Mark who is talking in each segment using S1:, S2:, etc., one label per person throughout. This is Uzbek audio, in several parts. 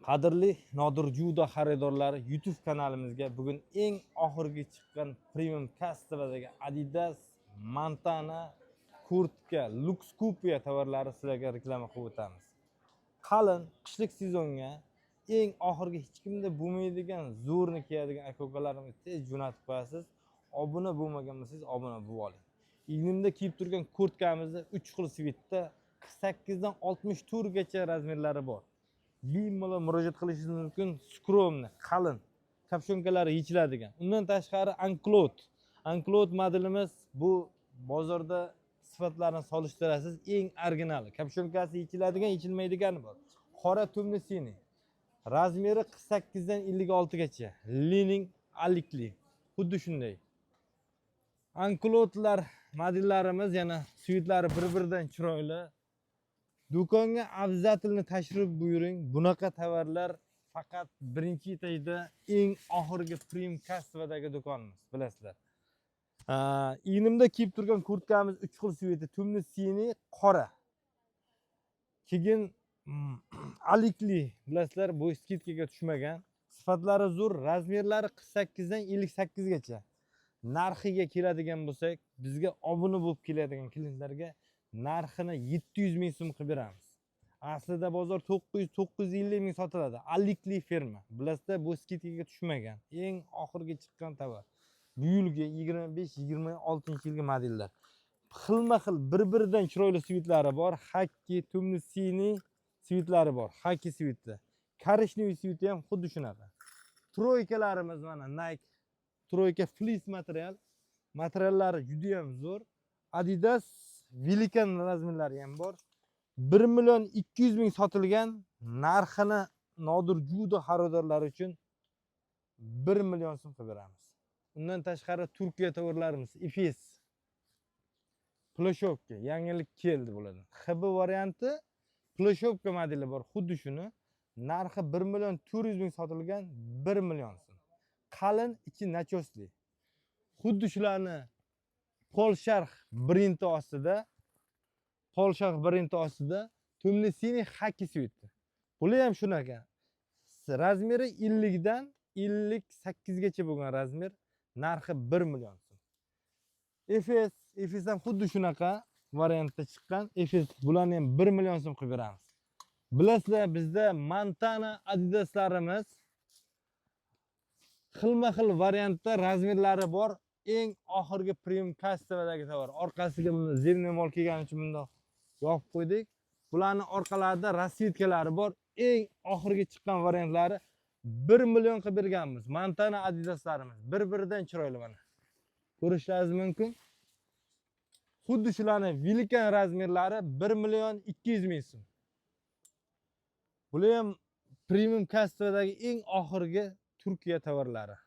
S1: Qadrli Nodir Judo xaridorlari YouTube kanalimizga bugun eng oxirgi chiqqan premium kassadagi Adidas Montana kurtka Lux Coupe tovarlari sizlarga reklama qilib o'tamiz. Qalin qishlik sezonga eng oxirgi hech kimda bo'lmaydigan zo'rni kiyadigan aka-ukalarimizni tez jo'natib qo'yasiz. Obuna bo'lmagan bo'lsangiz obuna bo'lib oling. Egnimda kiyib turgan kurtkamizni 3 xil svitda 48 dan 64 gacha razmerlari bor. Bemalol murojaat qilishingiz mumkin. Skromni, qalin, kapshonkalari yechiladigan. Undan tashqari Anklot modelimiz bu bozorda sifatlarini solishtirasiz. Eng originali. Kapshonkasi yechiladigan, yechilmaydigani bor. Qora tumni sini. Razmeri 48 dan 56 gacha. Lining alikli. Xuddi shunday. Anklotlar modellarimiz yana suvitlari bir-biridan chiroyli. Do'konga abzatilni tashrif buyuring. Bunaqa tovarlar faqat birinchi etajda eng oxirgi premium kassavadagi do'konimiz, bilasizlar. Egnimda kiyib turgan kurtkamiz 3 xil sveti, tumni sini, qora. Keyin alikli, bilasizlar, bu skidkaga tushmagan. Sifatlari zo'r, razmerlari 48 dan 58 gacha. Narxiga keladigan bo'lsak, bizga obuna bo'lib keladigan klientlarga narxini 700 ming so'm qilib beramiz. Aslida bozor 950 ming sotiladi. Alikli firma. Bilasizlar, bu skidkaga tushmagan. Eng oxirgi chiqqan tovar. Bu yilgi 25-26 yilgi modellar. Xilma-xil bir-biridan chiroyli svitlari bor. Hakki, tumni sini svitlari bor. Hakki sviti. Korishniy sviti ham xuddi shunaqa. Troykalarimiz mana Nike Troyka fleece material. Materiallari juda ham zo'r. Adidas Velikan razmerlari ham bor. 1 million 200 ming sotilgan, narxini Nodir Judo xaridorlari uchun 1 million so'm qilib beramiz. Undan tashqari Turkiya tovarlarimiz Efes Plashovka yangilik keldi bo'ladi. HB varianti Plashovka modeli bor, xuddi shuni. Narxi 1 million 400 ming sotilgan, 1 million so'm. Qalin, ichi nachosli. Xuddi shularni Polsharx brendi ostida, tumni sini hakki sviti. Bular ham shunaqa. Razmeri 50 dan 58 gacha bo'lgan razmer, narxi 1 million so'm. Efes ham xuddi shunaqa variantda chiqqan. Efes bularni ham 1 million so'm qilib beramiz. Bilasizlar, bizda Montana Adidaslarimiz xilma-xil variantda razmerlari bor. Eng oxirgi premium kassavadagi tovar. Orqasiga buni zerni mol kelgani uchun bundoq yopib qo'ydik. Bularning orqalarida rasvetkalari bor. Eng oxirgi chiqqan variantlari 1 million qilib berganmiz. Montana Adidaslarimiz bir-biridan chiroyli mana. Ko'rishlaringiz mumkin. Xuddi shularning Velikan razmerlari 1 million 200 ming so'm. Bular ham premium kassavadagi eng oxirgi Turkiya tovarlari.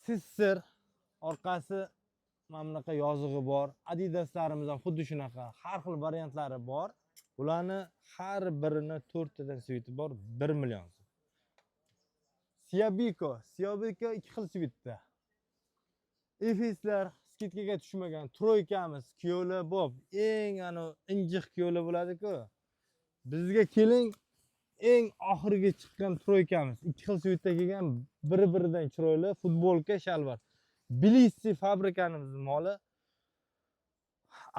S1: Sisir orqasi mana bunaqa yozig'i bor. Adidaslarimiz ham xuddi shunaqa, har xil variantlari bor. Bularni har birini 4 tadan sviti bor, 1 million so'm. Siobiko 2 xil svitda. Efeslar skidkaga tushmagan, troykamiz kiyovli bob, eng injiq kiyovli bo'ladi-ku. Bizga keling, eng oxirgi chiqqan troykamiz 2 xil svitda kelgan, bir-biridan chiroyli futbolka, shalvar. Tbilisi fabrikanimiz moli.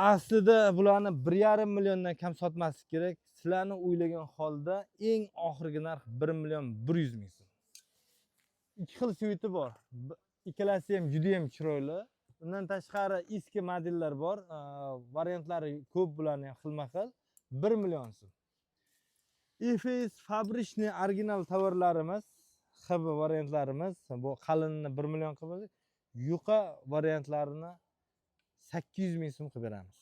S1: Aslida bularni 1,5 milliondan kam sotmaslik kerak. Sizlarni o'ylagan holda eng oxirgi narx 1 million 100 ming so'm. 2 xil sviti bor. Ikkalasi ham juda ham chiroyli. Undan tashqari eski modellar bor. Variantlari ko'p, bularning xilma-xil. 1 million so'm. Efes fabrichniy original tovarlarimiz, HB variantlarimiz, bu qalinni 1 million qilib, yuqa variantlarini 800 ming so'm qilib beramiz.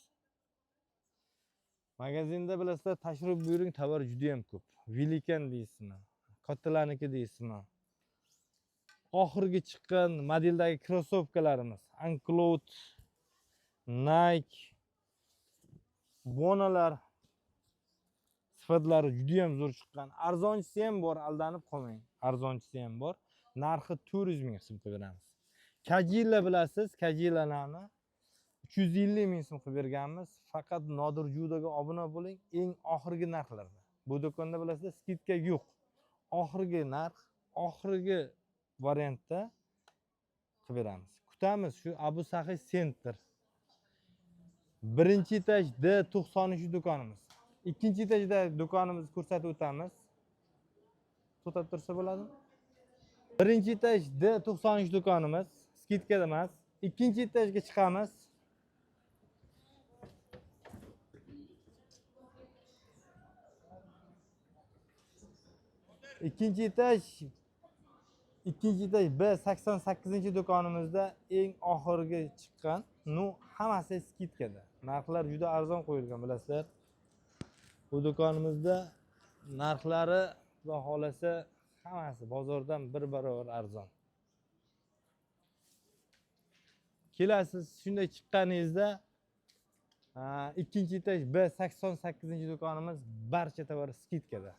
S1: Magazinda bilasizlar, tashrif buyuring, tovar juda ham ko'p. Velikan deysizmi, kattalarniki deysizmi. Oxirgi chiqqan modeldagi krossovkalarimiz, Anklot, Nike, Bonalar sifatlari juda ham zo'r chiqqan. Arzonchisi ham bor, aldanib qolmang. Arzonchisi ham bor. Narxi 400 ming so'm qilib beramiz. Kajila bilasiz, kajilalarni 350 ming so'm qilib berganmiz. Faqat Nodir Judoga obuna bo'ling. Eng oxirgi narxlarda. Bu do'konda bilasizlar, skidka yo'q. Oxirgi narx, oxirgi variantda qilib beramiz. Kutamiz shu Abu Sahiy Center. Birinchi etaj D93 do'konimiz. Ikkinchi etajda do'konimizni ko'rsatib o'tamiz. To'xtab tursa bo'ladimi? Birinchi etaj D93 do'konimiz, skidka emas. Ikkinchi etajga chiqamiz. Ikkinchi etaj B88 do'konimizda eng oxirgi chiqqan. Hammasi skidkada. Narxlar juda arzon qo'yilgan, bilasizlar. Bu do'konimizda narxlari xudo xolasa hammasi bozordan bir barobar arzon. Kelasiz shunday chiqqaningizda ikkinchi etaj B88 do'konimiz barcha tovar skidkada.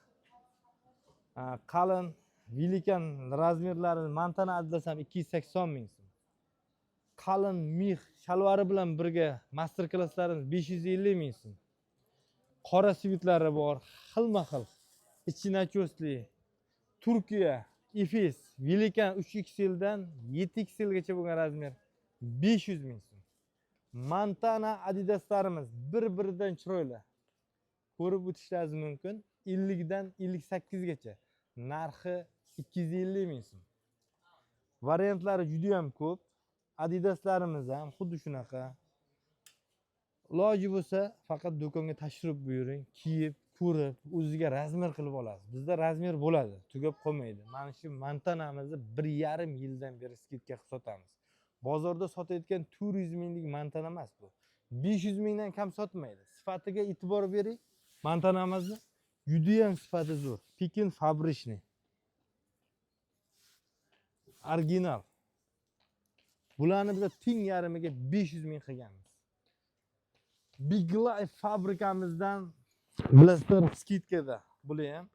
S1: Qalin Velikan razmerlari Montana Adidas ham 280 ming so'm. Qalin mix shalvari bilan birga master klasslarimiz 550 ming so'm. Qora svitlari bor, xilma-xil. Ichi nachosli. Turkiya, Efes, Velikan 3XL dan 7XL gacha bo'lgan razmer 500 ming so'm. Montana Adidaslarimiz bir-biridan chiroyli. Ko'rib o'tishingiz mumkin. 50 dan 58 gacha. Narxi 250 ming so'm. Variantlari juda ham ko'p. Adidaslarimiz ham xuddi shunaqa. Iloji bo'lsa, faqat do'konga tashrif buyuring, kiyib, ko'rib, o'ziga razmer qilib olasiz. Bizda razmer bo'ladi, tugab qolmaydi. Mana shu Montanamizni 1,5 yildan beri skidka qilib sotamiz. Bozorda sotayotgan 400 minglik Montana emas bu. 500 mingdan kam sotmaydi. Sifatiga e'tibor bering. Montanamizni juda ham sifati zo'r. Pekin fabrichniy. Original. Bularni biz teng yarimiga 500 ming qilganmiz. Big Life fabrikamizdan bilasizlar skidkada. Bular ham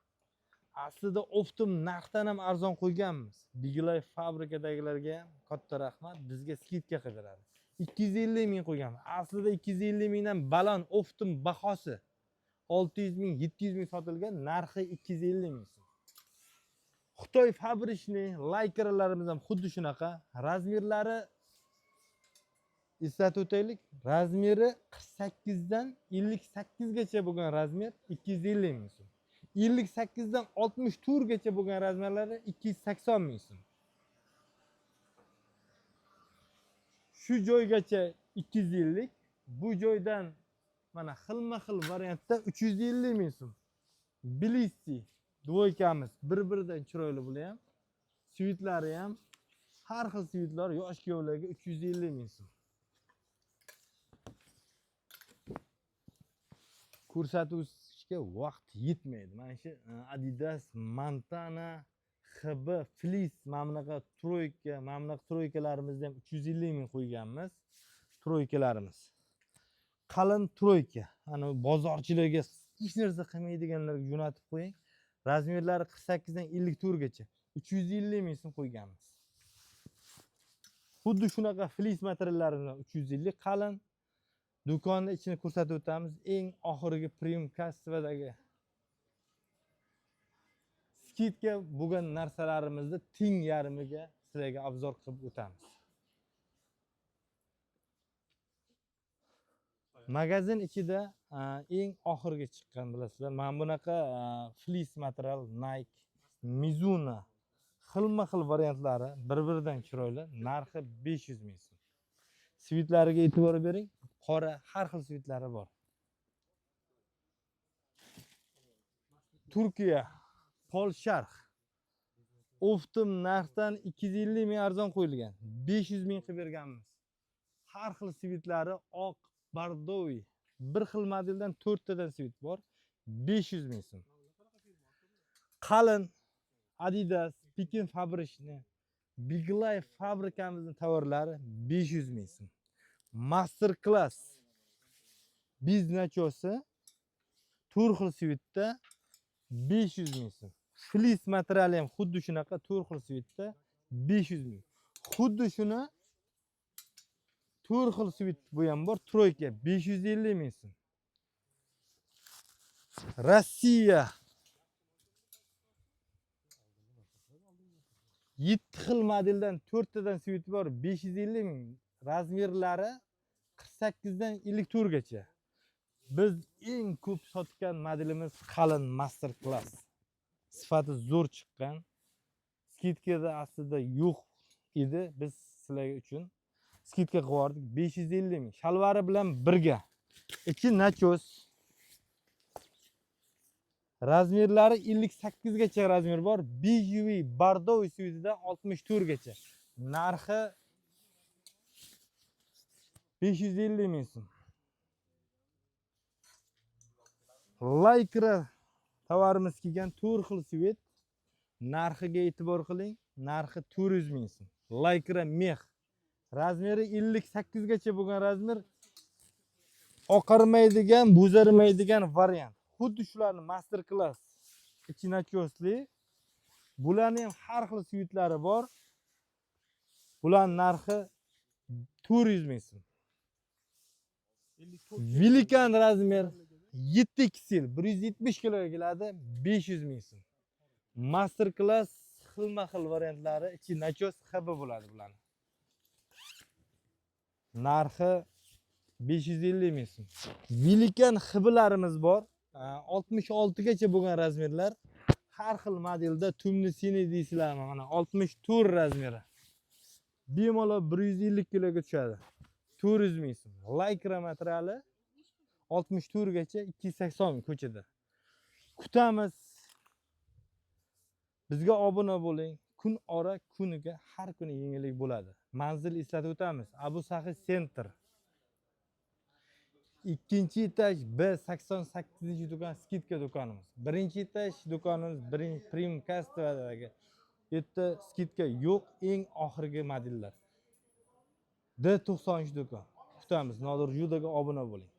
S1: aslida optim narxdan ham arzon qo'yganmiz. Big Life fabrikadagilarga ham katta rahmat, bizga skidka qilib beradi. 250 ming qo'yganmiz. Aslida 250 mingdan baland optim bahosi 600 ming, 700 ming sotilgan, narxi 250 ming so'm. Xitoy fabrichniy laykerlarimiz ham xuddi shunaqa. Razmerlari eslatib o'taylik. Razmeri 48 dan 58 gacha bo'lgan razmer 250 ming so'm. 58 dan 64 gacha bo'lgan razmerlari 280 ming so'm. Shu joygacha 250, bu joydan mana xilma-xil variantda 350 ming so'm. Bilisti dvoykamiz bir-biridan chiroyli bular ham. Svitlari ham har xil svitlar yosh kuyovlarga 350 ming so'm. Ko'rsatuvga vaqt yetmaydi. Mana shu Adidas, Montana, HB, Fleece mana bunaqa troyka, mana bunaqa troykalarimizni ham 350 ming qo'yganmiz. Troykalarimiz. Qalin troyka. Ana bozorchilarga hech narsa qilmaydiganlarga jo'natib qo'ying. Razmerlari 48 dan 54 gacha. 350 ming so'm qo'yganmiz. Xuddi shunaqa fleece materiallarini 350 qalin. Do'konni ichini ko'rsatib o'tamiz. Eng oxirgi premium kassavadagi skidka bo'lgan narsalarimizni teng yarmiga sizlarga obzor qilib o'tamiz. Magazin ichida eng oxirgi chiqqan bilasizlar. Mana bunaqa fleece material Nike, Mizuno xilma-xil variantlari bir-biridan chiroyli. Narxi 500 ming so'm. Svitlariga e'tibor bering. Qora har xil svitlari bor. Turkiya Polsharx optim narxdan 250 ming arzon qo'yilgan. 500 ming qilib berganmiz. Har xil svitlari oq, bordoviy, bir xil modeldan 4 tadan svit bor. 500 ming so'm. Qalin Adidas, Pekin fabrichniy, Big Life fabrikamizning tovarlari 500 ming so'm. Master Class biznachosi 4 xil svitda 500 ming so'm. Fleece materiali ham xuddi shunaqa 4 xil svitda 500 ming. Xuddi shuni 4 xil svit bu ham bor. Troyka 550 ming so'm. Rossiya 7 xil modeldan 4 tadan svit bor. 550 ming. Razmerlari 48 dan 54 gacha. Biz eng ko'p sotgan modelimiz qalin Master Class. Sifati zo'r chiqqan. Skidkada aslida yo'q edi. Biz sizlar uchun skidka qilib 550 ming. Shalvari bilan birga. Ichi nachos. Razmerlari 58 gacha razmer bor. BUV Bordeaux svitidan 64 gacha. Narxi 550 ming so'm. Lycra tovarimiz kelgan 4 xil svit. Narxiga e'tibor qiling. Narxi 400 ming so'm. Lycra mex. Razmeri 58 gacha bo'lgan razmer. Oqarmaydigan, bo'zarmaydigan variant. Xuddi shularning Master Class. Ichi nachosli. Bularning ham har xil svitlari bor. Bularning narxi 400 ming so'm. Velikan razmer 7XL 170 kiloga keladi, 500 ming so'm. Master Class xilma-xil variantlari, ichi nachos HB bo'ladi bularning. Narxi 550 ming so'm. Velikan HBlarimiz bor. 66 gacha bo'lgan razmerlar. Har xil modelda tumni seni deysizlarmi? Mana 64 razmeri. Bemalol 150 kiloga tushadi. 400 ming so'm. Lycra materiali 64 gacha 280 ming ko'chada. Kutamiz. Bizga obuna bo'ling. Kun ora kuniga har kuni yangilik bo'ladi. Manzil eslatib o'tamiz. Abu Sahi Center. 2-etaj B88-do'kon skidka do'konimiz. 1-etaj do'konimiz Primkastdagi. Bu yerda skidka yo'q, eng oxirgi modellar. D93 do'kon. Kutamiz. Nodir Judaga obuna bo'ling.